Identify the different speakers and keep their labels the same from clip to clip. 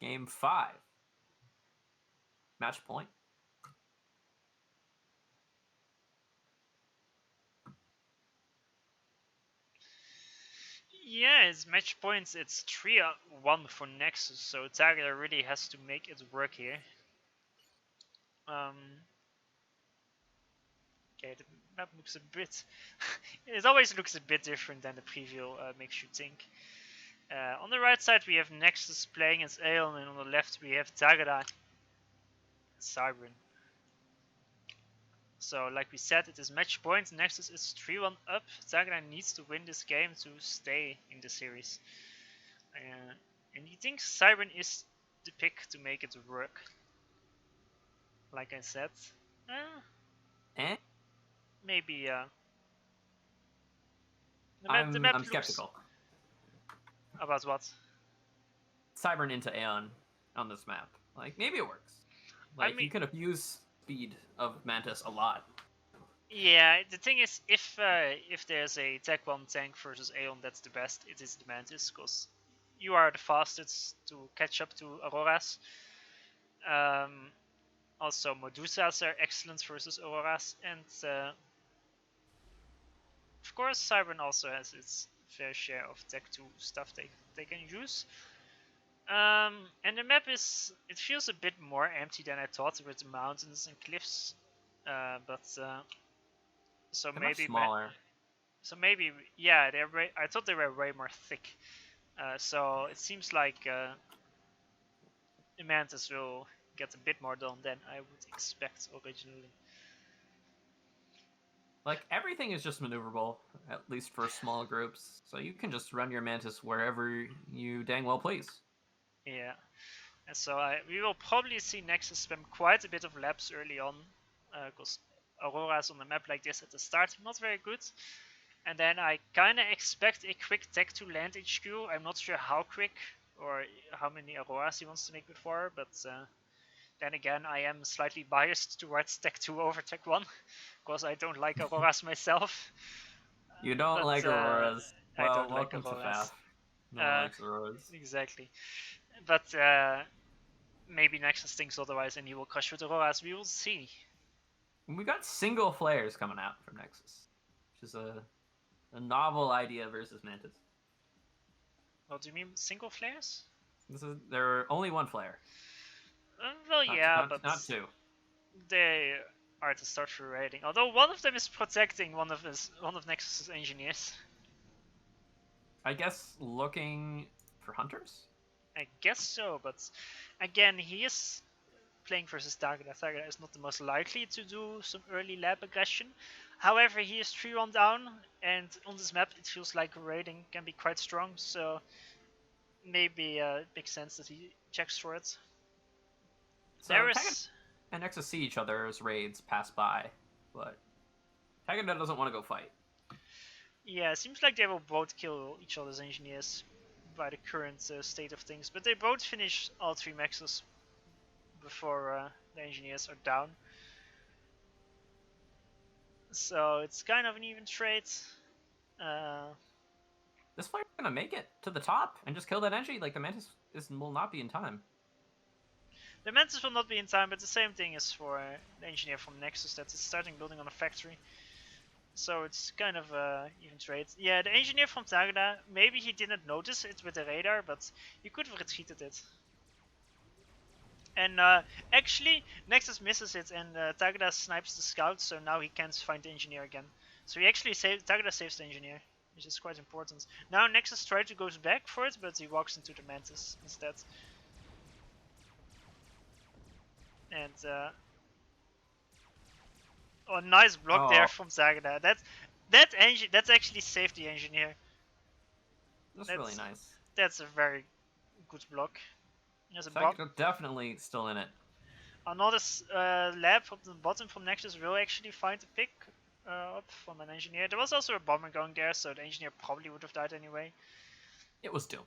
Speaker 1: Game 5. Match point.
Speaker 2: Yeah, it's match points. It's 3-1 for Nexus, so Tagada really has to make it work here. Okay, the map looks a bit... it always looks a bit different than the preview makes you think. On the right side we have Nexus playing as Aeon, and on the left we have Tagada and Cybran. So, like we said, it is match point. Nexus is 3-1 up. Tagada needs to win this game to stay in the series. And he thinks Cybran is the pick to make it work. Like I said. Maybe, the map
Speaker 1: I'm skeptical.
Speaker 2: About what?
Speaker 1: Cybran into Aeon on this map. Like, maybe it works. Like, I mean, you could have used speed of Mantis a lot.
Speaker 2: Yeah, the thing is, if there's a Tech 1 tank versus Aeon that's the best, it is the Mantis, because you are the fastest to catch up to Auroras. Also, Medusas are excellent versus Auroras, and of course, Cybran also has its fair share of Tech 2 stuff they can use. And the map it feels a bit more empty than I thought, with the mountains and cliffs, so
Speaker 1: they're
Speaker 2: maybe
Speaker 1: much smaller.
Speaker 2: So maybe, yeah, I thought they were way more thick. So it seems like Mantis will get a bit more done than I would expect originally.
Speaker 1: Like, everything is just maneuverable, at least for small groups. So you can just run your Mantis wherever you dang well please.
Speaker 2: Yeah. And so we will probably see Nexus spam quite a bit of laps early on, because Aurora's on a map like this at the start not very good. And then I kind of expect a quick Tech 2 land HQ. I'm not sure how quick or how many Auroras he wants to make before, but then again, I am slightly biased towards Tech 2 over Tech 1, because I don't like Auroras myself.
Speaker 1: You don't like Auroras? Well,
Speaker 2: I don't
Speaker 1: welcome
Speaker 2: like Auroras.
Speaker 1: To FAF. No one likes Auroras.
Speaker 2: Exactly. But maybe Nexus thinks otherwise and he will crush with Auroras. We will see.
Speaker 1: We got single flares coming out from Nexus, which is a novel idea versus Mantis.
Speaker 2: What do you mean, single flares?
Speaker 1: There are only one flare.
Speaker 2: Well, yeah, but
Speaker 1: not two.
Speaker 2: They are the structure rating. Although one of them is protecting one of Nexus's engineers.
Speaker 1: I guess looking for hunters?
Speaker 2: I guess so, but again, he is playing versus Tagada. Tagada is not the most likely to do some early lab aggression. However, he is 3-1 down, and on this map it feels like raiding can be quite strong, so maybe it makes sense that he checks for it.
Speaker 1: So Tagada and Nexus see each other as raids pass by, but Tagada doesn't want to go fight.
Speaker 2: Yeah, it seems like they will both kill each other's engineers by the current state of things, but they both finish all 3 maxes before the engineers are down. So it's kind of an even trade.
Speaker 1: This player's gonna make it to the top and just kill that entry. Like, the Mantis will not be in time.
Speaker 2: The Mantis will not be in time, but the same thing is for the engineer from Nexus that is starting building on a factory. So it's kind of even trade. Yeah, the engineer from Tagada, maybe he didn't notice it with the radar, but he could have retreated it. And actually, Nexus misses it, and Tagada snipes the scout, so now he can't find the engineer again. So he actually Tagada saves the engineer, which is quite important. Now Nexus tries to go back for it, but he walks into the Mantis instead. And oh, nice block there from Tagada. That's actually saved the engineer.
Speaker 1: That's really nice.
Speaker 2: That's a very good block.
Speaker 1: Tagada definitely still in it.
Speaker 2: Another lab from the bottom from Nexus will actually find a pick up from an engineer. There was also a bomber going there, so the engineer probably would have died anyway.
Speaker 1: It was doomed.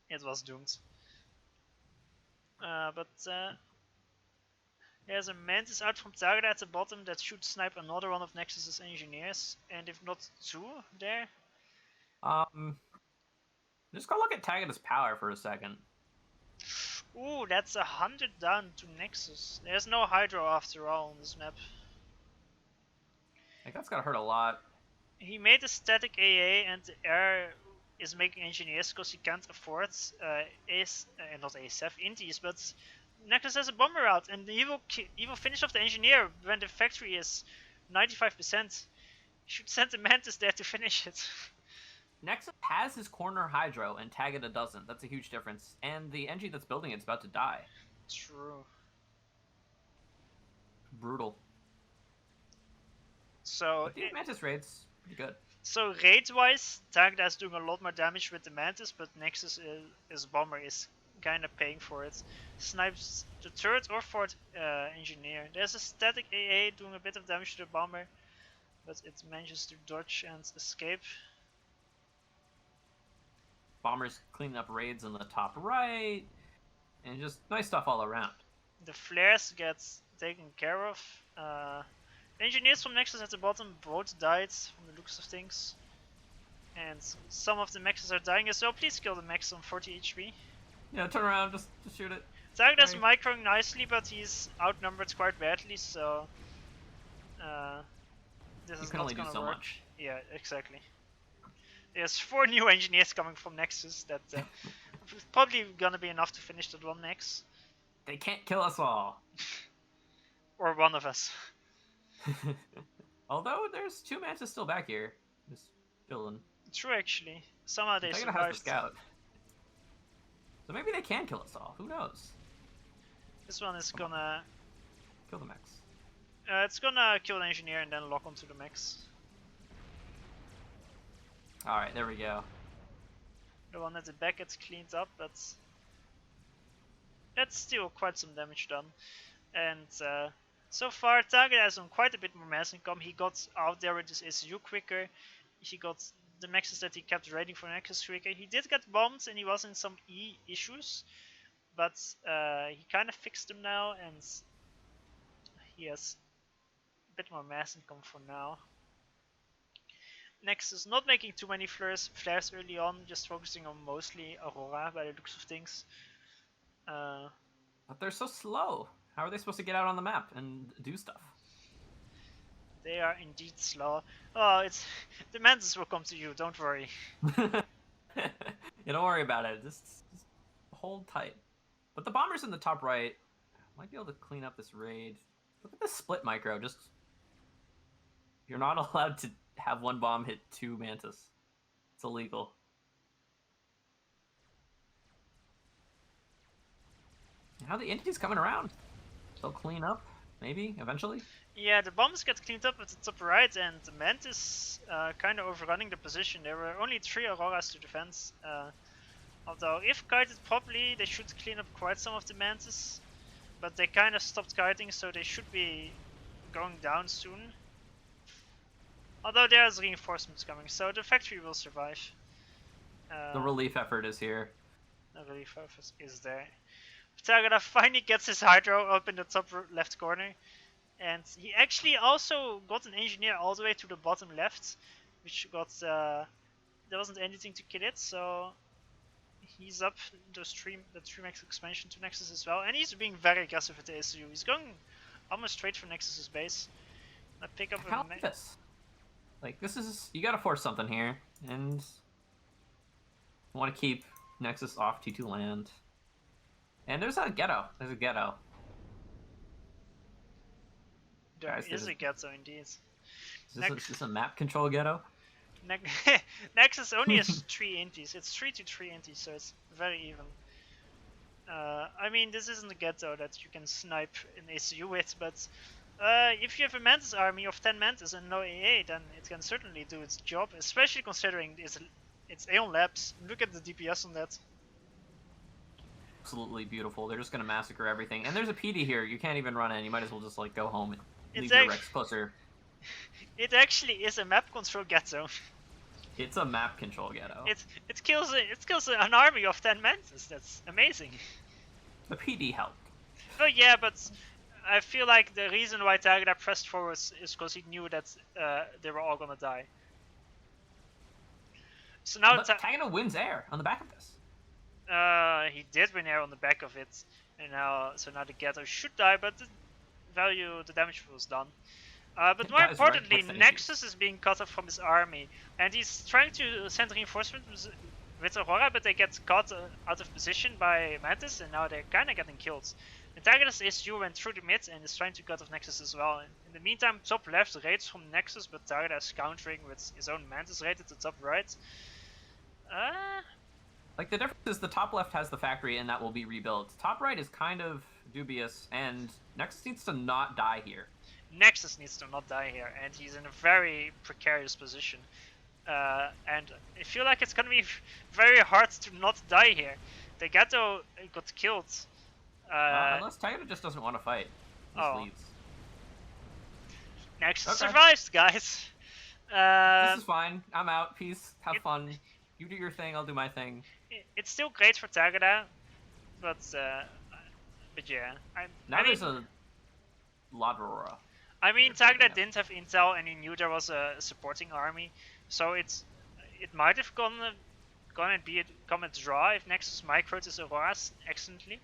Speaker 2: It was doomed. But there's a Mantis out from Tagada at the bottom that should snipe another one of Nexus's engineers, and if not 2 there.
Speaker 1: Just go look at Tagada's power for a second.
Speaker 2: Ooh, Ooh, that's 100 down to Nexus. There's no Hydro after all on this map.
Speaker 1: Like, that's gotta hurt a lot.
Speaker 2: He made a static AA and the air is making engineers because he can't afford not ASF, Indies, but Nexus has a bomber out and he will finish off the engineer when the factory is 95%. He should send the Mantis there to finish it.
Speaker 1: Nexus has his corner Hydro and Tagada doesn't. That's a huge difference. And the NG that's building it's about to die.
Speaker 2: True.
Speaker 1: Brutal.
Speaker 2: So
Speaker 1: the Mantis raids pretty good.
Speaker 2: So raid-wise, Tagada is doing a lot more damage with the Mantis, but Nexus is bomber is kind of paying for it. Snipes the third or fourth engineer. There's a static AA doing a bit of damage to the bomber, but it manages to dodge and escape.
Speaker 1: Bombers cleaning up raids on the top right, and just nice stuff all around.
Speaker 2: The flares get taken care of. The engineers from Nexus at the bottom both died from the looks of things. And some of the Maxes are dying as well. Please kill the Max on 40 HP.
Speaker 1: Yeah, turn around, just shoot it.
Speaker 2: Tagada's microing nicely, but he's outnumbered quite badly, so this is not gonna work.
Speaker 1: Much.
Speaker 2: Yeah, exactly. There's 4 new engineers coming from Nexus that probably gonna be enough to finish that one Max.
Speaker 1: They can't kill us all.
Speaker 2: Or one of us.
Speaker 1: Although there's 2 Mantis still back here, just chilling.
Speaker 2: True, actually. Somehow they survived.
Speaker 1: Has the scout. So maybe they can kill us all. Who knows?
Speaker 2: This one is gonna
Speaker 1: kill the Max.
Speaker 2: It's gonna kill the engineer and then lock onto the Max.
Speaker 1: All right, there we go.
Speaker 2: The one at the back gets cleaned up, but that's still quite some damage done. And so far, Tagada has done quite a bit more mass income. He got out there with his ACU quicker. He got the Maxes that he kept raiding for Nexus quicker. He did get bombed and he was in some E issues, but he kind of fixed them now and he has a bit more mass income for now. Nexus not making too many flares early on, just focusing on mostly Aurora by the looks of things.
Speaker 1: But they're so slow. How are they supposed to get out on the map and do stuff?
Speaker 2: They are indeed slow. Oh, the Mantis will come to you, don't worry.
Speaker 1: Yeah, don't worry about it. Just hold tight. But the bombers in the top right might be able to clean up this raid. Look at this split micro. Just you're not allowed to have one bomb hit 2 Mantis. It's illegal. Now the entity's coming around. They'll clean up, maybe, eventually.
Speaker 2: Yeah, the bombs get cleaned up at the top right, and the Mantis kind of overrunning the position. There were only 3 Auroras to defend. Although, if guided properly, they should clean up quite some of the Mantis. But they kind of stopped guiding, so they should be going down soon. Although there's reinforcements coming, so the factory will survive.
Speaker 1: The relief effort is here.
Speaker 2: The relief effort is there. Tagada finally gets his Hydro up in the top left corner. And he actually also got an engineer all the way to the bottom left, which got there wasn't anything to kill it, so he's up the 3-max expansion to Nexus as well, and he's being very aggressive with the ACU. He's going almost straight for Nexus's base. I pick up a
Speaker 1: this. Like this is you gotta force something here, and want to keep Nexus off T2 land. And there's a ghetto. There's a ghetto.
Speaker 2: There is a ghetto indeed.
Speaker 1: Is this a map control ghetto?
Speaker 2: Nexus only has 3 inties. It's 3 to 3 inties, so it's very even. I mean, this isn't a ghetto that you can snipe an ACU with, but if you have a Mantis army of 10 Mantis and no AA, then it can certainly do its job, especially considering it's Aeon Labs. Look at the DPS on that.
Speaker 1: Absolutely beautiful. They're just gonna massacre everything. And there's a PD here. You can't even run in. You might as well just like go home and leave your Rex closer.
Speaker 2: It actually is a map control ghetto.
Speaker 1: It's a map control ghetto.
Speaker 2: It kills an army of 10 Mantis. That's amazing.
Speaker 1: The PD helped.
Speaker 2: Oh yeah, but I feel like the reason why Tagada pressed forward is because he knew that they were all gonna die. So now
Speaker 1: Tagada wins air on the back of this.
Speaker 2: He did win air on the back of it, and now the Ghetto should die, but the damage was done. But more
Speaker 1: Guys, right
Speaker 2: importantly,
Speaker 1: next to
Speaker 2: Nexus is being cut off from his army, and he's trying to send reinforcements with Aurora, but they get caught out of position by Mantis, and now they're kind of getting killed. And Tagada's SU went through the mid and is trying to cut off Nexus as well. And in the meantime, top left raids from Nexus, but Tagada is countering with his own Mantis raid at the top right.
Speaker 1: Like, the difference is the top left has the factory and that will be rebuilt. Top right is kind of dubious, and Nexus needs to not die here.
Speaker 2: Nexus needs to not die here, and he's in a very precarious position. And I feel like it's gonna be very hard to not die here. The Ghetto got killed.
Speaker 1: Unless Tagada just doesn't want to fight. Just leaves.
Speaker 2: Nexus survives, guys.
Speaker 1: This is fine. I'm out. Peace. Have fun. You do your thing, I'll do my thing.
Speaker 2: It's still great for Tagada, but yeah.
Speaker 1: There's a lot of Aurora.
Speaker 2: I mean, Tagada didn't have intel, and he knew there was a supporting army, so it might have become a draw if Nexus microed his Auroras excellently.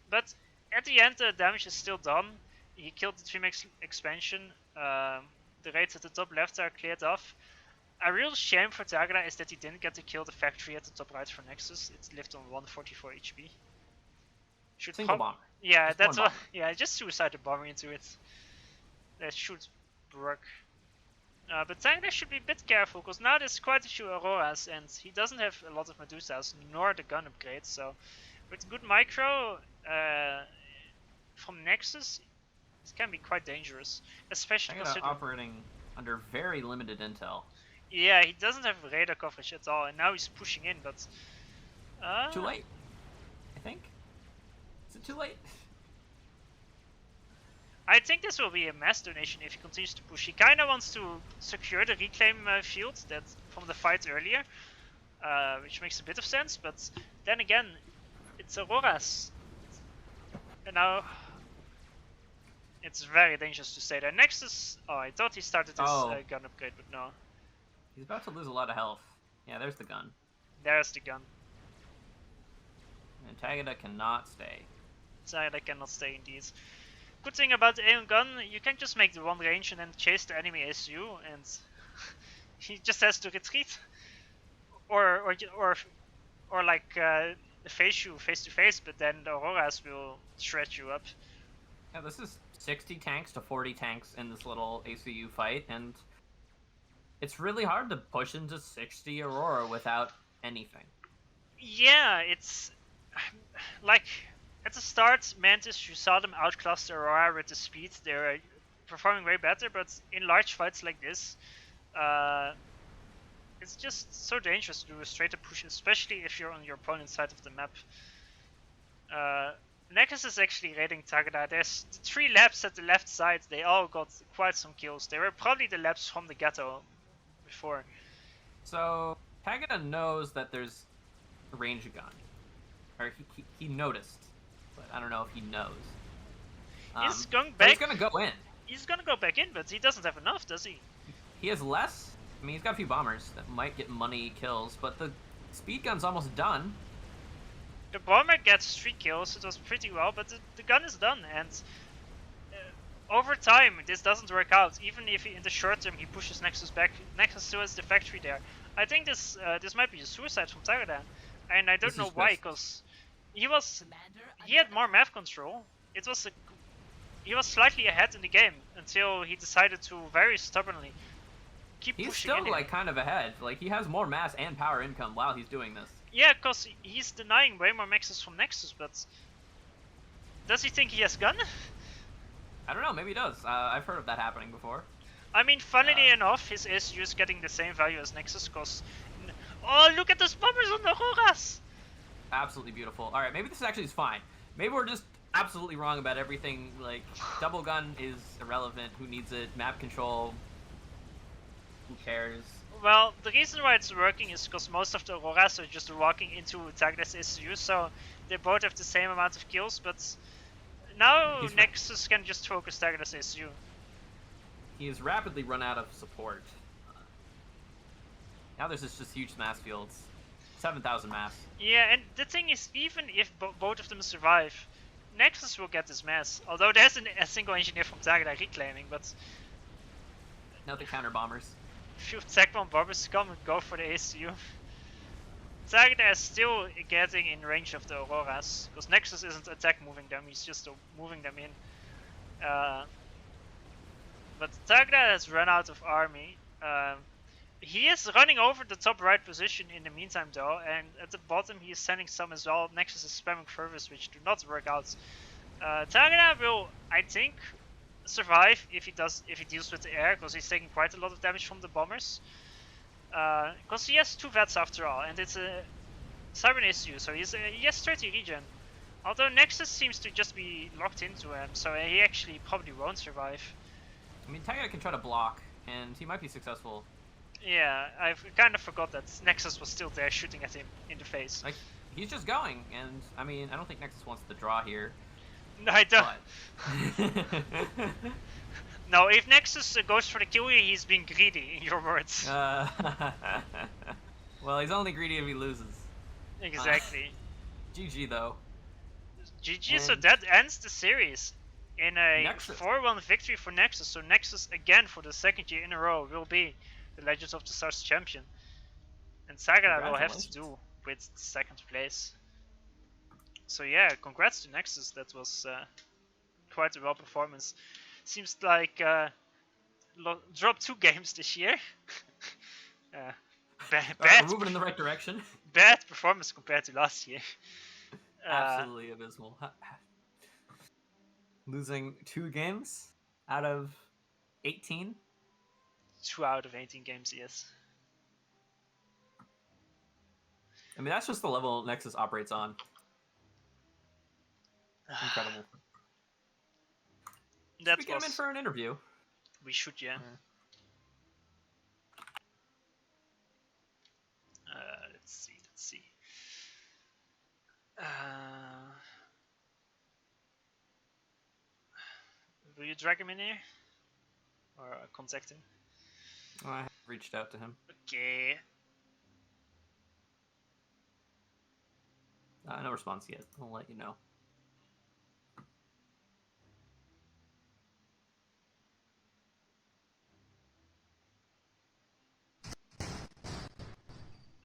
Speaker 2: But at the end, the damage is still done. He killed the 3-max expansion. The raids at the top left are cleared off. A real shame for Tagada is that he didn't get to kill the factory at the top right for Nexus. It's lived on 144 HP.
Speaker 1: Single bomber.
Speaker 2: Yeah, that's what. Yeah, just suicide the bomber into it. That should work. But Tagada should be a bit careful, because now there's quite a few Auroras, and he doesn't have a lot of Medusas, nor the gun upgrade. So, with good micro from Nexus, it can be quite dangerous, especially considering
Speaker 1: operating under very limited intel.
Speaker 2: Yeah, he doesn't have radar coverage at all, and now he's pushing in, but
Speaker 1: too late, I think. Is it too late?
Speaker 2: I think this will be a mass donation if he continues to push. He kind of wants to secure the reclaim field that from the fight earlier, which makes a bit of sense. But then again, it's Auroras, and now it's very dangerous to stay there. Nexus. Oh, I thought he started his gun upgrade, but no.
Speaker 1: He's about to lose a lot of health. Yeah, there's the gun.
Speaker 2: There's the gun.
Speaker 1: And Tagada cannot stay.
Speaker 2: Tagada cannot stay indeed. Good thing about the Aeon gun, you can just make the one range and then chase the enemy SU, and he just has to retreat, or like face you face to face, but then the Auroras will shred you up.
Speaker 1: Yeah, this is 60 tanks to 40 tanks in this little ACU fight, and it's really hard to push into 60 Aurora without anything.
Speaker 2: Yeah, it's like at the start, Mantis, you saw them outclass the Aurora with the speed. They're performing way better, but in large fights like this, it's just so dangerous to do a straight up push, especially if you're on your opponent's side of the map. Nexus is actually raiding Tagada. There's 3 labs at the left side. They all got quite some kills. They were probably the labs from the Ghetto before.
Speaker 1: So Tagada knows that there's a range gun, or he noticed, but I don't know if he knows.
Speaker 2: He's going back.
Speaker 1: He's gonna go in.
Speaker 2: He's gonna go back in, but he doesn't have enough, does he?
Speaker 1: He has less. I mean, he's got a few bombers that might get money kills, but the speed gun's almost done.
Speaker 2: The bomber gets 3 kills. It was pretty well, but the gun is done, and over time this doesn't work out. Even if in the short term he pushes Nexus back, Nexus still has the factory there. I think this might be a suicide from Tagada, and I don't know why, because he had more map control. He was slightly ahead in the game until he decided to very stubbornly keep pushing. He's
Speaker 1: still like kind of ahead. Like, he has more mass and power income while he's doing this.
Speaker 2: Yeah, because he's denying way more maxes from Nexus, but does he think he has gun?
Speaker 1: I don't know, maybe he does. I've heard of that happening before.
Speaker 2: I mean, funnily enough, his SU is getting the same value as Nexus, because... Oh, look at those bombers on the Auroras!
Speaker 1: Absolutely beautiful. Alright, maybe this actually is fine. Maybe we're just absolutely wrong about everything. Like, double gun is irrelevant. Who needs it? Map control. Who cares?
Speaker 2: Well, the reason why it's working is because most of the Auroras are just walking into Tagada's SU, so they both have the same amount of kills, but now Nexus can just focus Tagada's SU.
Speaker 1: He has rapidly run out of support. Now there's just huge mass fields. 7,000 mass.
Speaker 2: Yeah, and the thing is, even if both of them survive, Nexus will get this mass. Although there's a single engineer from Tagada reclaiming, but
Speaker 1: Now the counter bombers.
Speaker 2: few tech bomb bombers come and go for the ACU. Tagada is still getting in range of the Auroras, because Nexus isn't attack moving them, he's just moving them in. But Tagada has run out of army. He is running over the top right position in the meantime though, and at the bottom he is sending some as well. Nexus is spamming fervors which do not work out. Tagada will, I think, survive if he deals with the air, because he's taking quite a lot of damage from the bombers. Because he has 2 vets after all, and it's a Cybern issue, so he has 30 regen. Although Nexus seems to just be locked into him, so he actually probably won't survive.
Speaker 1: I mean, Tagada can try to block, and he might be successful.
Speaker 2: Yeah, I kind of forgot that Nexus was still there shooting at him in the face.
Speaker 1: Like, he's just going, and I mean, I don't think Nexus wants the draw here.
Speaker 2: No, I don't.
Speaker 1: But...
Speaker 2: No, if Nexus goes for the kill here, he's being greedy, in your words.
Speaker 1: Well, he's only greedy if he loses.
Speaker 2: Exactly.
Speaker 1: GG, though.
Speaker 2: GG,
Speaker 1: And
Speaker 2: so that ends the series in a
Speaker 1: Nexus.
Speaker 2: 4-1 victory for Nexus. So Nexus, again, for the 2nd year in a row, will be the Legends of the Stars champion. And Tagada will have to do with 2nd place. So yeah, congrats to Nexus. That was quite a well performance. Seems like dropped 2 games this year.
Speaker 1: We're moving in the right direction.
Speaker 2: Bad performance compared to last year.
Speaker 1: Absolutely abysmal. Losing 2 games out of 18?
Speaker 2: 2 out of 18 games, yes.
Speaker 1: I mean, that's just the level Nexus operates on. Incredible. Should we get him in for an interview?
Speaker 2: We should, yeah. Let's see. Will you drag him in here? Or contact him?
Speaker 1: Oh, I have reached out to him.
Speaker 2: Okay.
Speaker 1: No response yet. I'll let you know.